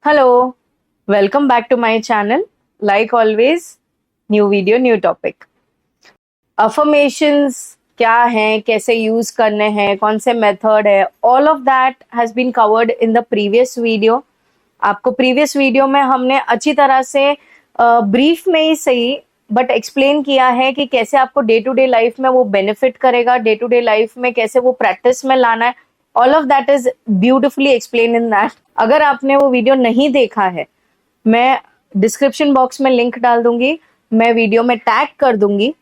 Hello, welcome back to my channel. Like always, new video, new topic. Affirmations क्या हैं, कैसे use करने हैं, कौन से मेथड है, all of that has been covered in the previous video. आपको प्रीवियस वीडियो में हमने अच्छी तरह से ब्रीफ में ही सही बट एक्सप्लेन किया है कि कैसे आपको डे टू डे लाइफ में वो बेनिफिट करेगा, डे टू डे लाइफ में कैसे वो प्रैक्टिस में लाना है. All of that is beautifully explain in that. अगर आपने वो वीडियो नहीं देखा है, मैं डिस्क्रिप्शन बॉक्स में लिंक डाल दूंगी, मैं वीडियो में टैग कर दूंगी.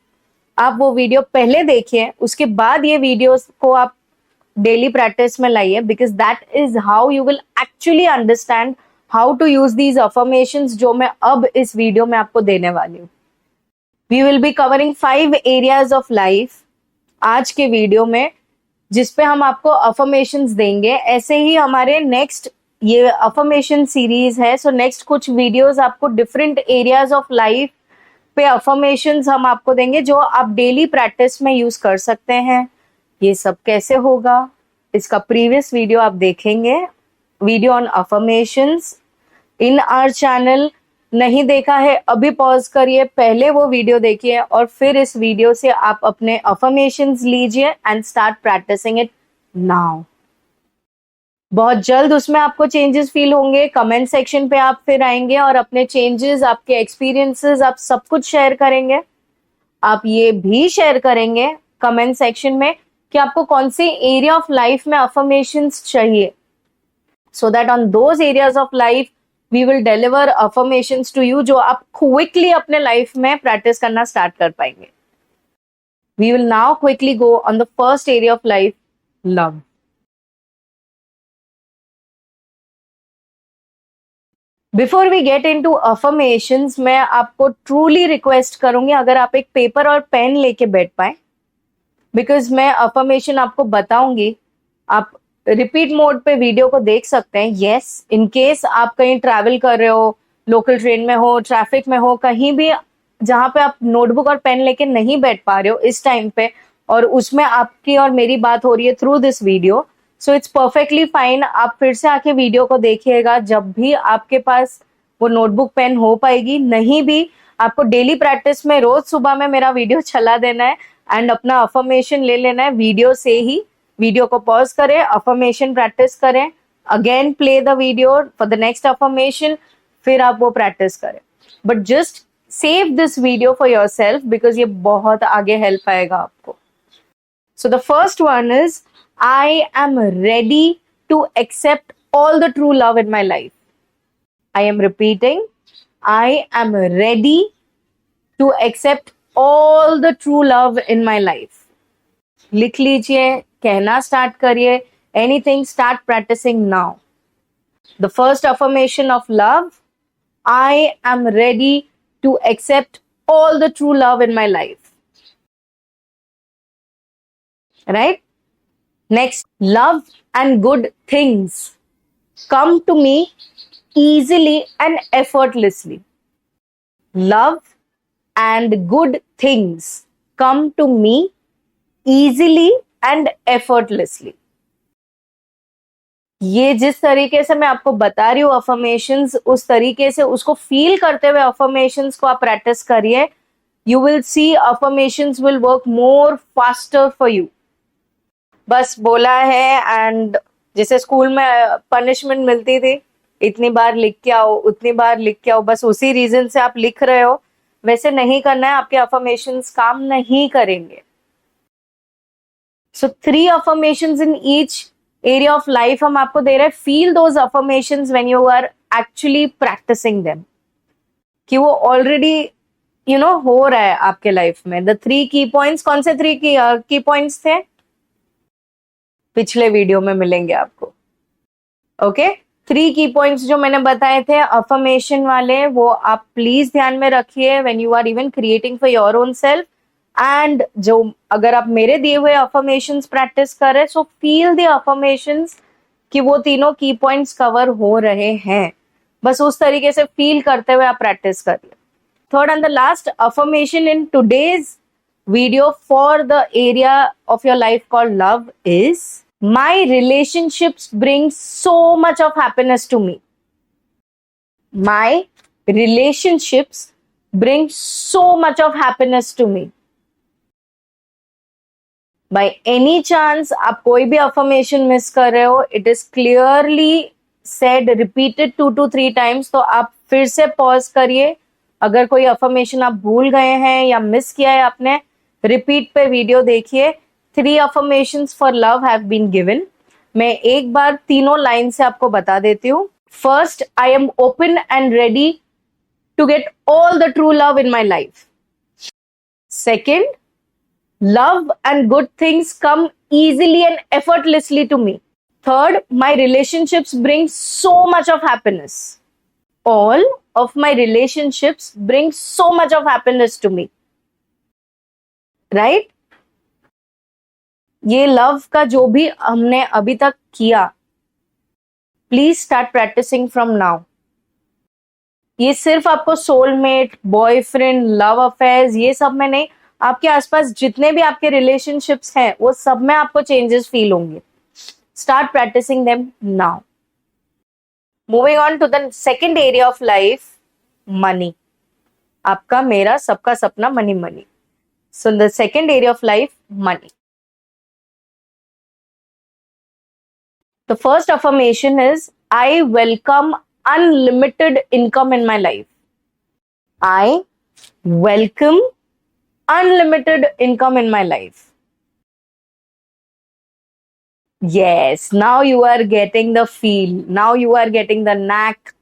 आप वो वीडियो पहले देखिए, उसके बाद ये वीडियो को आप डेली प्रैक्टिस में लाइए, because that is how you will actually understand how to use these affirmations जो मैं अब इस वीडियो में आपको देने वाली हूँ. We will be covering 5 areas of life आज के वीडियो में, जिसपे हम आपको अफर्मेशंस देंगे. ऐसे ही हमारे नेक्स्ट ये अफर्मेशन सीरीज है, सो नेक्स्ट कुछ वीडियोस आपको डिफरेंट एरियाज ऑफ लाइफ पे अफर्मेशंस हम आपको देंगे जो आप डेली प्रैक्टिस में यूज कर सकते हैं. ये सब कैसे होगा, इसका प्रीवियस वीडियो आप देखेंगे, video on affirmations in our channel. नहीं देखा है अभी पॉज करिए, पहले वो वीडियो देखिए और फिर इस वीडियो से आप अपने अफर्मेशंस लीजिए and start practising it now. बहुत जल्द उसमें आपको चेंजेस फील होंगे. कमेंट सेक्शन पे आप फिर आएंगे और अपने चेंजेस, आपके एक्सपीरियंसेस, आप सब कुछ शेयर करेंगे. आप ये भी शेयर करेंगे कमेंट सेक्शन में कि आपको कौन से एरिया ऑफ लाइफ में अफर्मेशंस चाहिए, so that on those areas of life we will deliver affirmations to you जो आप क्विकली अपने लाइफ में प्रैक्टिस करना स्टार्ट कर पाएंगे. We will now quickly go on the first area of life, love. Before we get into affirmations, मैं आपको truly request करूंगी अगर आप एक पेपर और पेन लेके बैठ पाए, बिकॉज मैं अफर्मेशन आपको बताऊंगी. आप रिपीट मोड पे वीडियो को देख सकते हैं. यस, इन केस आप कहीं ट्रैवल कर रहे हो, लोकल ट्रेन में हो, ट्रैफिक में हो, कहीं भी जहां पे आप नोटबुक और पेन लेके नहीं बैठ पा रहे हो इस टाइम पे, और उसमें आपकी और मेरी बात हो रही है through this video, so it's perfectly fine. आप फिर से आके वीडियो को देखिएगा जब भी आपके पास वो नोटबुक पेन हो पाएगी. नहीं भी आपको डेली प्रैक्टिस में रोज सुबह में मेरा वीडियो चला देना है एंड अपना अफर्मेशन ले लेना है वीडियो से ही. वीडियो को पॉज करें, अफर्मेशन प्रैक्टिस करें, again play the video for the next affirmation, फिर आप वो प्रैक्टिस करें. But just save this video for your self, because ये बहुत आगे हेल्प आएगा आपको. सो the first one is, I am ready to accept all the true love in my life. I am repeating, I am ready to accept all the true love in my life. लिख लीजिए, कहना start करिए. Anything, start practicing now. The first affirmation of love, I am ready to accept all the true love in my life. Right? Next, love and good things come to me easily and effortlessly. Love and good things come to me easily and effortlessly. ये जिस तरीके से मैं आपको बता रही हूँ affirmations, उस तरीके से उसको फील करते हुए अफर्मेशंस को आप प्रैक्टिस करिए. You will see affirmations will work more faster for you. बस बोला है एंड जैसे स्कूल में पनिशमेंट मिलती थी, इतनी बार लिख के आओ, उतनी बार लिख के आओ, बस उसी रीजन से आप लिख रहे हो. वैसे नहीं करना है, आपके अफर्मेशंस काम नहीं करेंगे. So 3 affirmations in each area of life हम आपको दे रहे हैं. Feel those affirmations when you are actually practising them, कि वो ऑलरेडी हो रहा है आपके लाइफ में. द 3 की पॉइंट्स, कौन से 3 की पॉइंट्स थे, पिछले वीडियो में मिलेंगे आपको. ओके, 3 की पॉइंट्स जो मैंने बताए थे अफर्मेशन वाले, वो आप प्लीज ध्यान में रखिए when you are even creating for your own self. And जो अगर आप मेरे दिए हुए अफर्मेशंस प्रैक्टिस कर रहे, सो फील द अफर्मेशंस कि वो तीनों की पॉइंट्स कवर हो रहे हैं. बस उस तरीके से फील करते हुए आप प्रैक्टिस करिए. Third and the last affirmation in today's video for the area of your life called love is, my relationships bring so much of happiness to me. my relationships bring so much of happiness to me. By any chance आप कोई भी affirmation miss कर रहे हो, it is clearly said, repeated 2 to 3 times, तो आप फिर से pause करिए. अगर कोई affirmation आप भूल गए हैं या मिस किया है आपने, रिपीट पे वीडियो देखिए. 3 affirmations for love have been given. मैं एक बार तीनों लाइन से आपको बता देती हूँ. First, I am open and ready to get all the true love in my life. Second, love and good things come easily and effortlessly to me. Third, my relationships bring so much of happiness. All of my relationships bring so much of happiness to me. Right? ये love का जो भी हमने अभी तक किया, please start practising from now. ये सिर्फ आपको सोलमेट, बॉयफ्रेंड, लव अफेयर्स ये सब में नहीं, आपके आसपास जितने भी आपके रिलेशनशिप्स हैं वो सब में आपको चेंजेस फील होंगे. Start practising them now. Moving on to the second area of life, money. आपका, मेरा, सबका सपना money money. So the second area of life, money. The first affirmation is, I welcome unlimited income in my life. I welcome unlimited income in my life. Yes, now you are getting the feel. Now you are getting the knack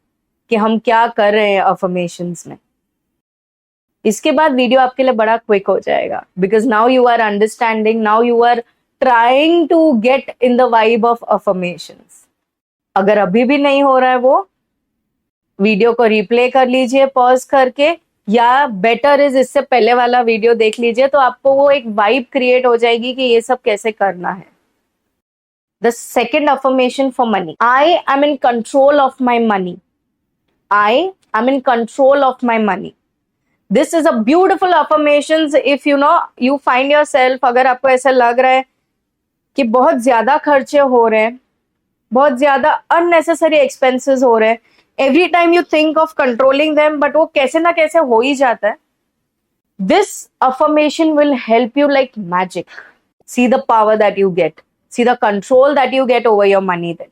कि हम क्या कर रहे हैं affirmations में. इसके बाद video आपके लिए बड़ा क्विक हो जाएगा, because now you are understanding, now you are trying to get in the vibe of affirmations. अगर अभी भी नहीं हो रहा है वो, वीडियो को रिप्ले कर लीजिए पॉज करके, या बेटर इज इससे पहले वाला वीडियो देख लीजिए, तो आपको वो एक वाइब क्रिएट हो जाएगी कि ये सब कैसे करना है. The second affirmation for money, I am in control of my money. I am in control of my money. This is a beautiful affirmation. If you know, you find your self, अगर आपको ऐसा लग रहा है कि बहुत ज्यादा खर्चे हो रहे हैं, बहुत ज्यादा अननेसेसरी एक्सपेंसेस हो रहे हैं, every time you think of controlling them, but वो कैसे ना कैसे हो ही जाता है, this affirmation will help you like magic. See the power that you get, see the control that you get over your money. Then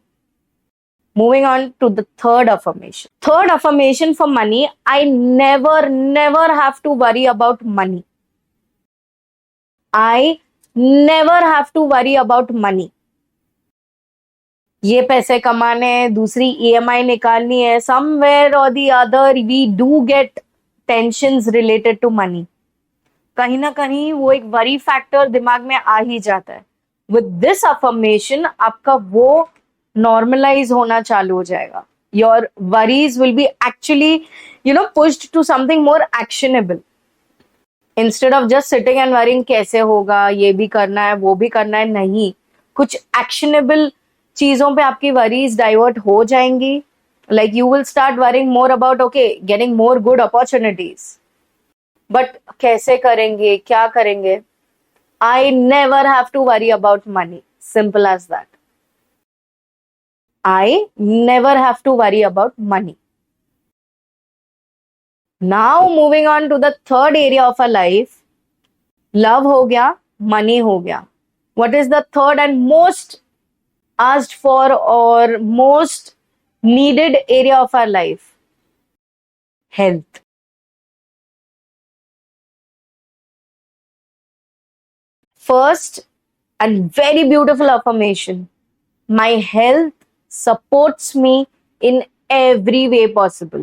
moving on to the third affirmation. Third affirmation for money, I never have to worry about money. I never have to worry about money. ये पैसे कमाने, दूसरी EMI निकालनी है, somewhere or the other we do get tensions related to money. कहीं ना कहीं वो एक वरी फैक्टर दिमाग में आ ही जाता है. With this affirmation आपका वो नॉर्मलाइज होना चालू हो जाएगा. Your worries will be actually, pushed to something more actionable. Instead of just sitting and worrying कैसे होगा, ये भी करना है, वो भी करना है, नहीं, कुछ actionable चीजों पे आपकी worries divert हो जाएंगी. Like you will start worrying more about, okay, getting more good opportunities. But कैसे करेंगे, क्या करेंगे? I never have to worry about money. Simple as that. I never have to worry about money. Now moving on to the third area of our life. Love हो गया, money हो गया. What is the third and most asked for or most needed area of our life? Health. First and very beautiful affirmation. My health supports me in every way possible.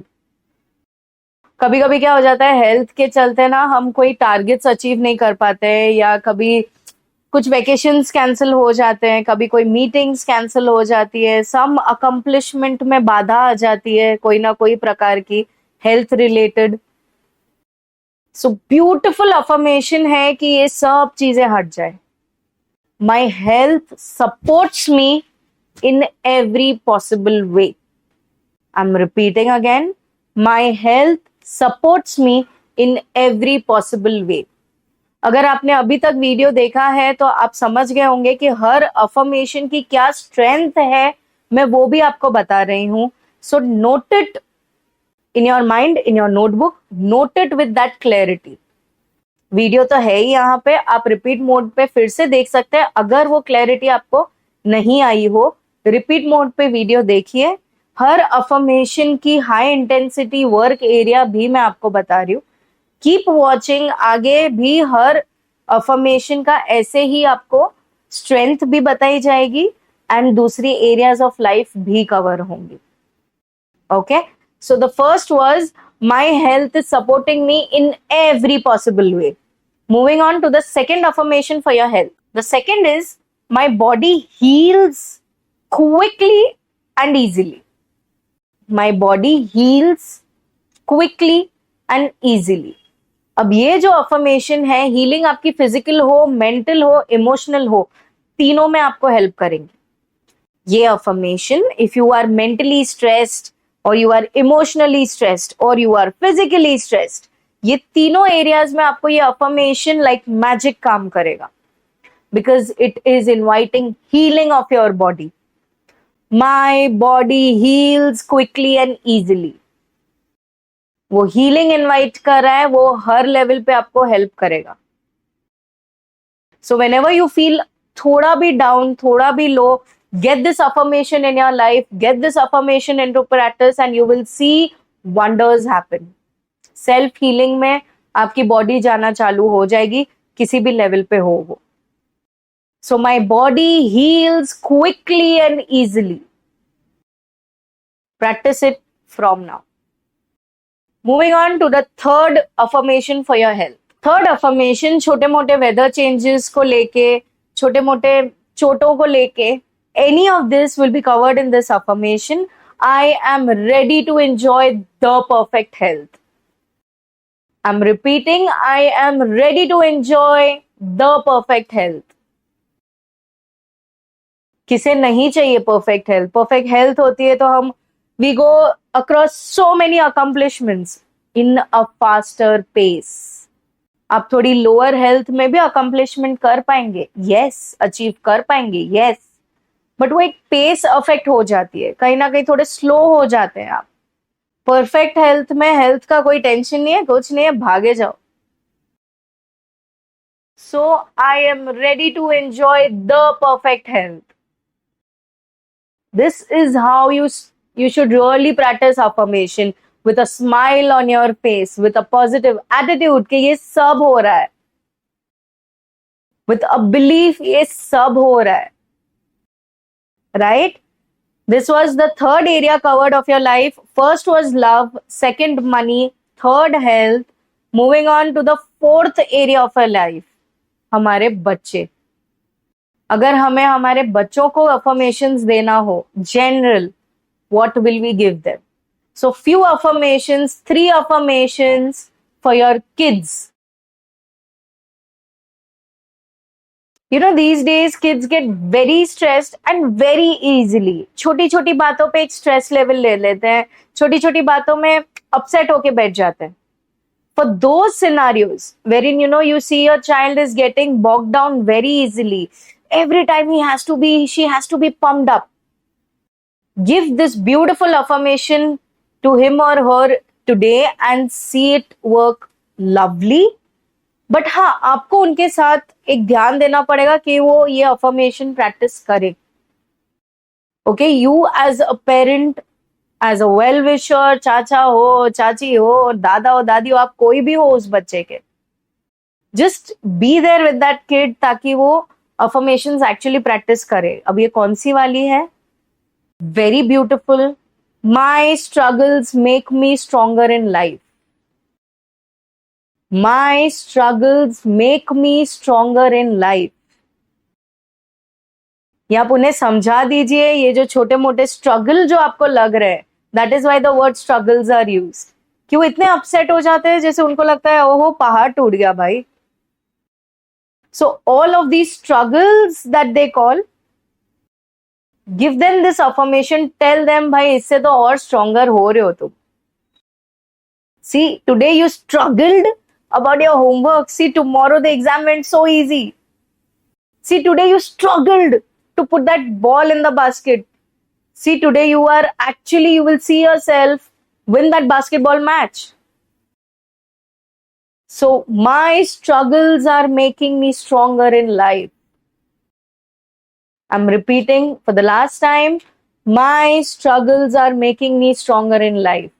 कभी कभी क्या हो जाता है, हेल्थ के चलते ना हम कोई टारगेट्स अचीव नहीं कर पाते हैं, या कभी कुछ वेकेशंस कैंसिल हो जाते हैं, कभी कोई मीटिंग्स कैंसिल हो जाती है, सम अकम्प्लिशमेंट में बाधा आ जाती है कोई ना कोई प्रकार की health related. So beautiful affirmation है कि ये सब चीजें हट जाए. My health supports me in every possible way. I'm repeating again. My health supports me in every possible way. अगर आपने अभी तक वीडियो देखा है तो आप समझ गए होंगे कि हर अफर्मेशन की क्या स्ट्रेंथ है, मैं वो भी आपको बता रही हूं. So note it in your mind, in your notebook, note it with that clarity. Video तो है ही यहाँ पे, आप रिपीट मोड पे फिर से देख सकते हैं. अगर वो क्लैरिटी आपको नहीं आई हो, रिपीट मोड पे वीडियो देखिए. हर अफर्मेशन की हाई इंटेंसिटी वर्क एरिया भी मैं आपको बता रही हूँ. कीप वॉचिंग, आगे भी हर अफर्मेशन का ऐसे ही आपको स्ट्रेंथ भी बताई जाएगी एंड दूसरी एरियाज ऑफ लाइफ भी कवर होंगी. Okay, so the first was my health is supporting me in every possible way. Moving on to the second affirmation for your health. The second is my body heals quickly and easily. My body heals quickly and easily. अब ये जो affirmation है, healing आपकी physical हो, mental हो, emotional हो, तीनों में आपको हेल्प करेंगे. ये affirmation, if you are mentally stressed और यू आर इमोशनली स्ट्रेस्ड और यू आर फिजिकली स्ट्रेस्ड, ये तीनों एरियाज में आपको ये अफर्मेशन लाइक मैजिक काम करेगा. Because it is inviting healing of your body. My body heals quickly and easily. वो हीलिंग इनवाइट कर रहा है, वो हर लेवल पे आपको हेल्प करेगा. सो व्हेनेवर यू फील थोड़ा भी डाउन, थोड़ा भी लो, get this affirmation in your life, get this affirmation into practice and you will see wonders happen. Self healing में आपकी बॉडी जाना चालू हो जाएगी, किसी भी लेवल पे हो वो. So my body heals quickly and easily. Practice it from now. Moving on to the third affirmation for your health. Third affirmation छोटे मोटे weather changes को लेके, छोटे मोटे चोटों को लेके, any of this will be covered in this affirmation. I am ready to enjoy the perfect health. I'm repeating, I am ready to enjoy the perfect health. किसे नहीं चाहिए perfect health? Perfect health होती है तो हम we go across so many accomplishments in a faster pace. आप थोड़ी lower health में भी accomplishment कर पाएंगे, yes. achieve कर पाएंगे, yes. बट वो एक पेस अफेक्ट हो जाती है, कहीं ना कहीं थोड़े स्लो हो जाते हैं आप. परफेक्ट हेल्थ में हेल्थ का कोई टेंशन नहीं है, कुछ नहीं है, भागे जाओ. So I am ready to enjoy the perfect health. This is how you should really practise affirmation with a smile on your face, with a positive attitude कि ये सब हो रहा है, विद अ बिलीफ ये सब हो रहा है. Right? This was the third area covered of your life. First was love, second money, third health. Moving on to the fourth area of our life. हमारे बच्चे. अगर हमें हमारे बच्चों को affirmations देना हो, general, what will we give them? So few affirmations, 3 affirmations for your kids. You know, these days kids get very stressed and very easily. छोटी छोटी बातों पे एक स्ट्रेस लेवल ले लेते हैं, छोटी छोटी बातों में अपसेट होके बैठ जाते हैं. For those scenarios wherein you see your child is getting bogged down very easily, every time she has to be pumped up, give this beautiful affirmation to him or her today and see it work lovely. But हाँ, आपको उनके साथ एक ध्यान देना पड़ेगा कि वो ये अफर्मेशन प्रैक्टिस करे. Okay, you as a parent, as a well wisher, चाचा हो, चाची हो, दादा हो, दादी हो, आप कोई भी हो उस बच्चे के, just be there with that kid ताकि वो अफर्मेशंस एक्चुअली प्रैक्टिस करे. अब ये कौन सी वाली है? Very beautiful. My struggles make me stronger in life. My struggles make me stronger in life. ये आप उन्हें समझा दीजिए, ये जो छोटे मोटे स्ट्रगल जो आपको लग रहे हैं, that is why the word struggles are used. कि वो इतने अपसेट हो जाते हैं जैसे उनको लगता है ओहो पहाड़ टूट गया भाई. So all of these struggles that they call, give them this affirmation, tell them भाई इससे तो और स्ट्रॉन्गर हो रहे हो तुम. See today you struggled about your homework. See, tomorrow the exam went so easy. See, today you struggled to put that ball in the basket. See, today you will see yourself win that basketball match. So my struggles are making me stronger in life. I'm repeating for the last time. My struggles are making me stronger in life.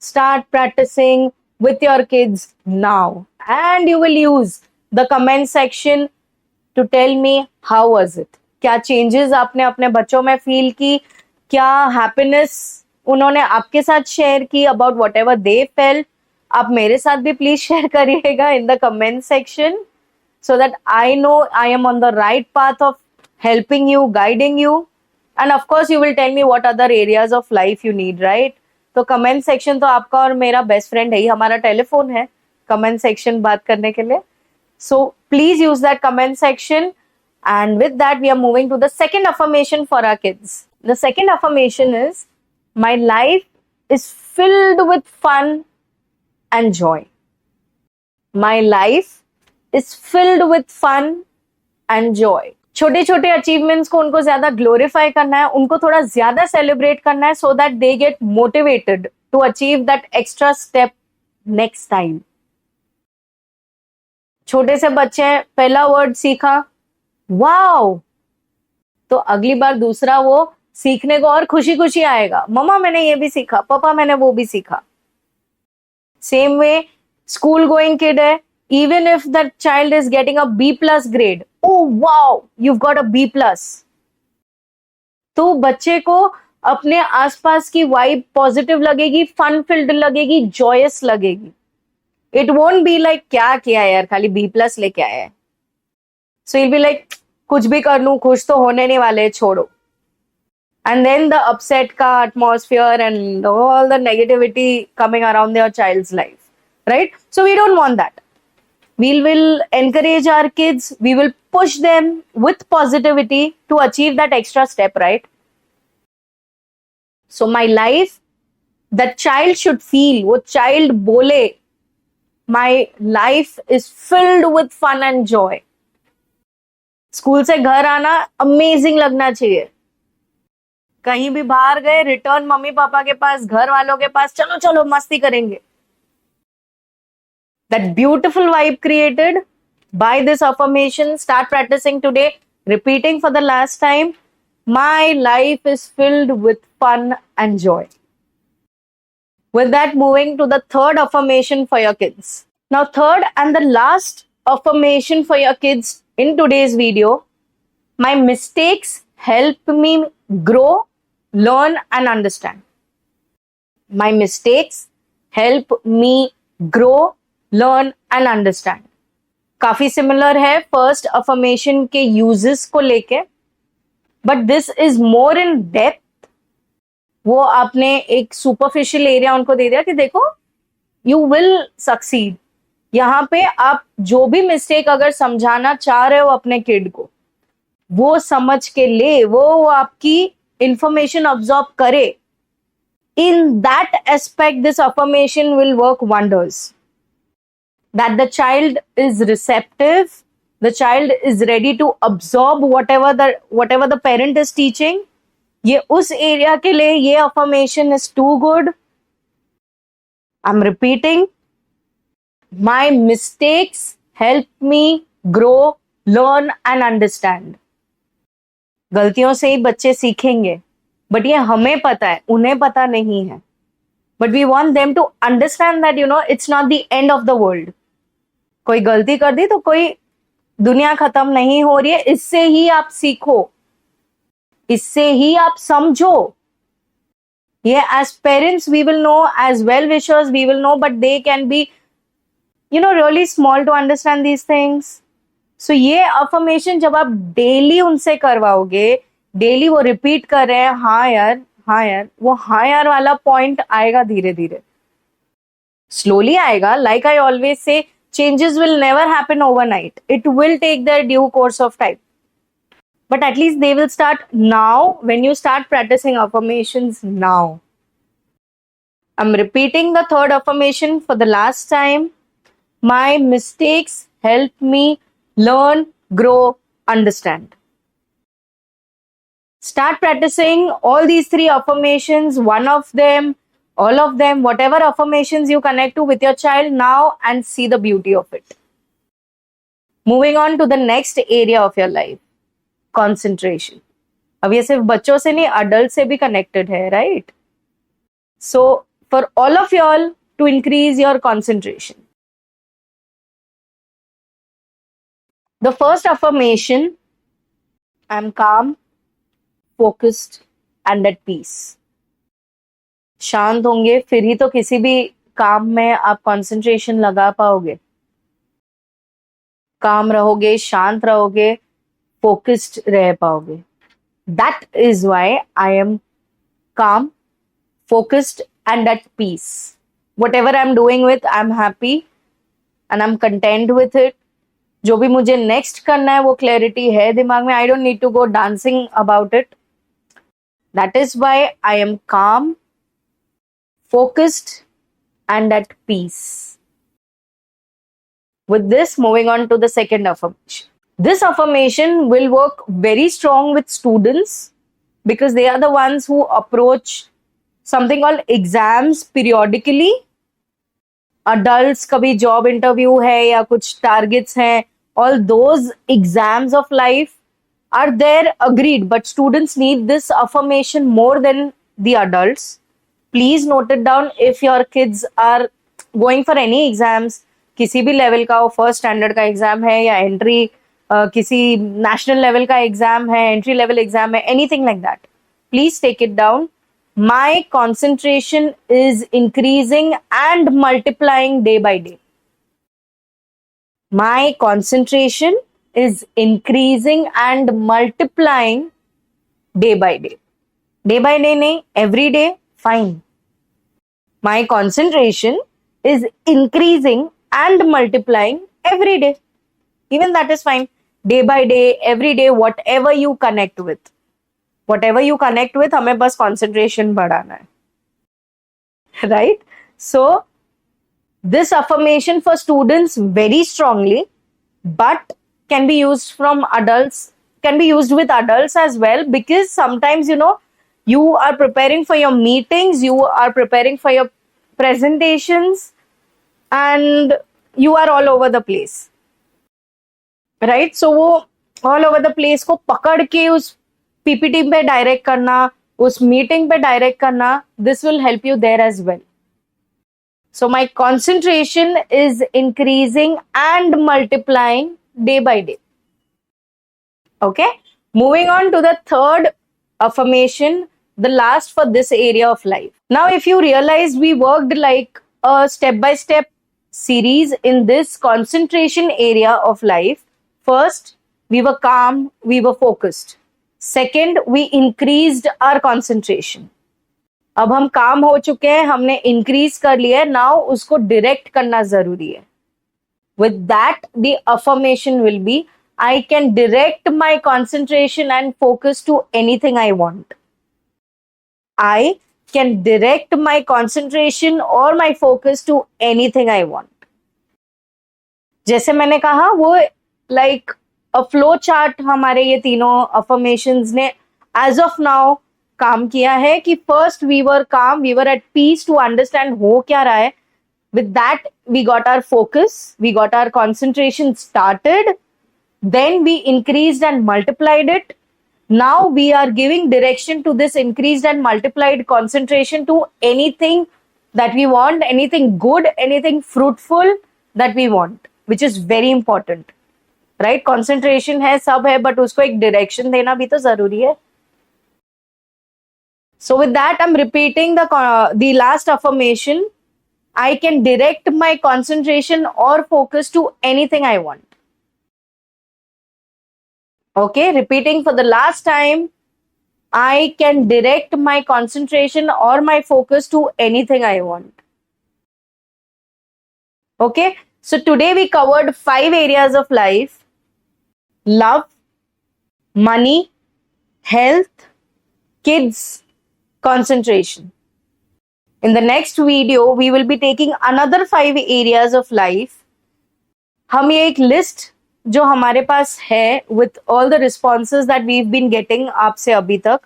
Start practicing with your kids now. And you will use the comment section to tell me how was it. क्या changes आपने अपने बच्चों में feel की, क्या happiness उन्होंने आपके साथ share की about whatever they felt. आप मेरे साथ भी please share करिएगा in the comment section so that I know I am on the right path of helping you, guiding you. And of course you will tell me what other areas of life you need, right? तो comment section तो आपका और मेरा best friend है ही, हमारा telephone है comment section बात करने के लिए. So please use that comment section. And with that, we are moving to the second affirmation for our kids. The second affirmation is, my life is filled with fun and joy. My life is filled with fun and joy. छोटे छोटे achievements को उनको ज्यादा glorify करना है, उनको थोड़ा ज्यादा सेलिब्रेट करना है, so that they get motivated to achieve that extra step next time. छोटे से बच्चे पहला वर्ड सीखा, वाओ, तो अगली बार दूसरा वो सीखने को और खुशी खुशी आएगा. मम्मा मैंने ये भी सीखा, पापा मैंने वो भी सीखा. Same way school going kid है, even if that child is getting a B plus grade, oh wow, you've got a B plus. तो बच्चे को अपने आसपास की वाइब पॉजिटिव लगेगी, फन फिल्ड लगेगी, जॉयस लगेगी. इट वोंट बी लाइक क्या किया यार, खाली B plus लेके आया है. सो इट बी लाइक कुछ भी कर लूं, खुश तो होने नहीं वाले, छोड़ो. And then the upset का atmosphere and all the negativity coming around their child's life, right? So we don't want that. We will encourage our kids, we will push them with positivity to achieve that extra step, right? So my life, that child should feel, wo child bole, my life is filled with fun and joy. School से घर आना amazing लगना चाहिए. कहीं भी बाहर गए, return mummy papa के पास, घर वालों के पास, चलो चलो मस्ती करेंगे. That beautiful vibe created by this affirmation, start practicing today, repeating for the last time, my life is filled with fun and joy. With that, moving to the third affirmation for your kids. Now, third and the last affirmation for your kids in today's video, my mistakes help me grow, learn and understand. My mistakes help me grow, learn and understand. काफी similar है first affirmation के uses को लेके, but this is more in depth. वो आपने एक superficial area उनको दे दिया कि देखो यू विल सक्सीड. यहाँ पे आप जो भी मिस्टेक अगर समझाना चाह रहे हो अपने किड को, वो समझ के ले, वो आपकी इंफॉर्मेशन ऑब्जॉर्व करे. In that aspect this affirmation will work wonders. That the child is receptive, the child is ready to absorb whatever the parent is teaching. ये उस एरिया के लिए ये affirmation is too good. I'm repeating, my mistakes help me grow, learn and understand. गलतियों से ही बच्चे सीखेंगे, but ये हमें पता है, उन्हें पता नहीं है. But we want them to understand that, it's not the end of the world. कोई गलती कर दी तो कोई दुनिया खत्म नहीं हो रही है. इससे ही आप सीखो, इससे ही आप समझो. ये as parents we will know, as well wishers we will know, but they can be really small to understand these things. So ये अफर्मेशन जब आप डेली उनसे करवाओगे, डेली वो रिपीट कर रहे हैं, हाँ यार हाँ यार, वो हाँ यार वाला पॉइंट आएगा धीरे धीरे, स्लोली आएगा. Like I always say, changes will never happen overnight. It will take their due course of time. But at least they will start now when you start practicing affirmations now. I'm repeating the third affirmation for the last time. My mistakes help me learn, grow, understand. Start practicing all these three affirmations, one of them All of them, whatever affirmations you connect to with your child now, and see the beauty of it. Moving on to the next area of your life, concentration. अब ये सिर्फ बच्चों से नहीं, adult से भी connected है, right? So for all of y'all to increase your concentration, the first affirmation, I'm calm, focused and at peace. शांत होंगे फिर ही तो किसी भी काम में आप कंसंट्रेशन लगा पाओगे. काम रहोगे, शांत रहोगे, फोकस्ड रह पाओगे. That is why I am calm, focused and at peace. Whatever I'm doing with, I'm happy and I'm content with it. जो भी मुझे नेक्स्ट करना है वो क्लैरिटी है दिमाग में. I don't need to go dancing about it. That is why I am calm, focused and at peace. With this, moving on to the second affirmation. This affirmation will work very strong with students because they are the ones who approach something called exams periodically. Adults कभी job interview है या कुछ targets हैं, all those exams of life are there, agreed, but students need this affirmation more than the adults. Please note it down. If your kids are going for any exams, किसी भी level का हो, first standard का exam है या entry किसी national level का exam है, एंट्री लेवल एग्जाम है, anything like that, please take it down. My concentration is increasing and multiplying day by day. My concentration is increasing and multiplying day by day. Day by day नहीं, every day, fine. My concentration is increasing and multiplying every day. Even that is fine. Day by day, every day, whatever you connect with. Whatever you connect with, हमें बस concentration बढ़ाना है. Right? So, this affirmation for students very strongly, but can be used from adults, can be used with adults as well, because sometimes, you are preparing for your meetings, you are preparing for your presentations, and you are all over the place, right? So वो all over the place को पकड़ के उस PPT पे direct करना, उस meeting पे direct करना, this will help you there as well. So my concentration is increasing and multiplying day by day. Okay, moving on to the third affirmation, the last for this area of life. Now if you realize, we worked like a step-by-step series in this concentration area of life. First, we were calm, we were focused. Second, we increased our concentration. अब हम काम हो चुके हैं, हमने increase कर लिया है, now उसको direct करना जरूरी है. With that, the affirmation will be, I can direct my concentration and focus to anything I want. I can direct my concentration or my focus to anything I want. जैसे मैंने कहा, वो like a flow chart हमारे ये तीनों affirmations ने as of now काम किया है कि first we were calm, we were at peace to understand हो क्या रहा है. With that, we got our focus, we got our concentration started, then we increased and multiplied it. Now we are giving direction to this increased and multiplied concentration to anything that we want, anything good, anything fruitful that we want, which is very important, right? Concentration है, सब है, but उसको एक direction देना भी तो जरूरी है. So with that, I'm repeating the last affirmation. I can direct my concentration or focus to anything I want. Okay, repeating for the last time. I can direct my concentration or my focus to anything I want. Okay, so today we covered 5 areas of life: love, money, health, kids, concentration. In the next video, we will be taking another 5 areas of life. हम ये एक list जो हमारे पास है with all the responses that we've been getting आपसे अभी तक,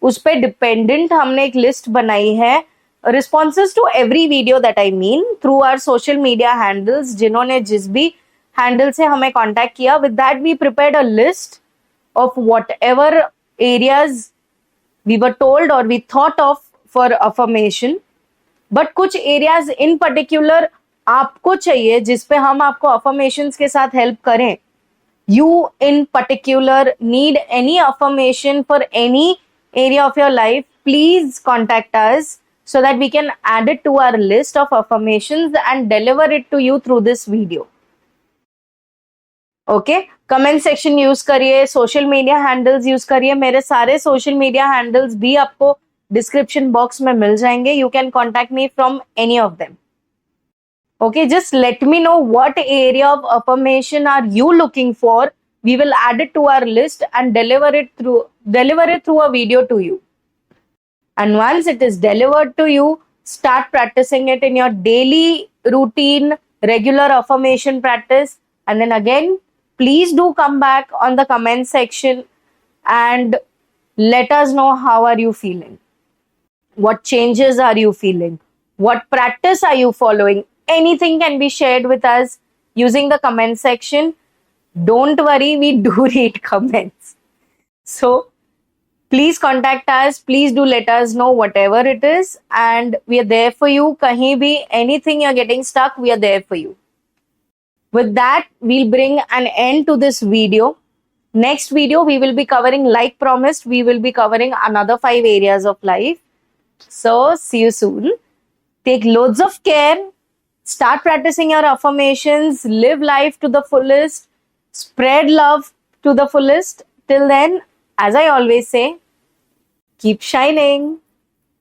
उस पे डिपेंडेंट हमने एक लिस्ट बनाई है responses to every video that I mean through our social media handles, जिन्होंने जिस भी handle से हमें contact किया. With that we prepared a list of whatever areas we were told or we thought of for affirmation. But कुछ areas in particular आपको चाहिए जिस पे हम आपको affirmations के साथ help करें. You in particular need any affirmation for any area of your life, please contact us so that we can add it to our list of affirmations and deliver it to you through this video. Okay, comment section use करिए, social media handles use करिए. मेरे सारे social media handles भी आपको description box में मिल जाएंगे. You can contact me from any of them. Okay, just let me know what area of affirmation are you looking for. We will add it to our list and deliver it through a video to you. And once it is delivered to you, start practicing it in your daily routine, regular affirmation practice. And then again, please do come back on the comment section and let us know how are you feeling. What changes are you feeling? What practice are you following? Anything can be shared with us using the comment section. Don't worry, we do read comments. So please contact us. Please do let us know whatever it is. And we are there for you. Kahin bhi, anything you're getting stuck, we are there for you. With that, we'll bring an end to this video. Next video, we will be covering, like promised, we will be covering another 5 areas of life. So see you soon. Take loads of care. Start practicing your affirmations. Live life to the fullest. Spread love to the fullest. Till then, as I always say, keep shining.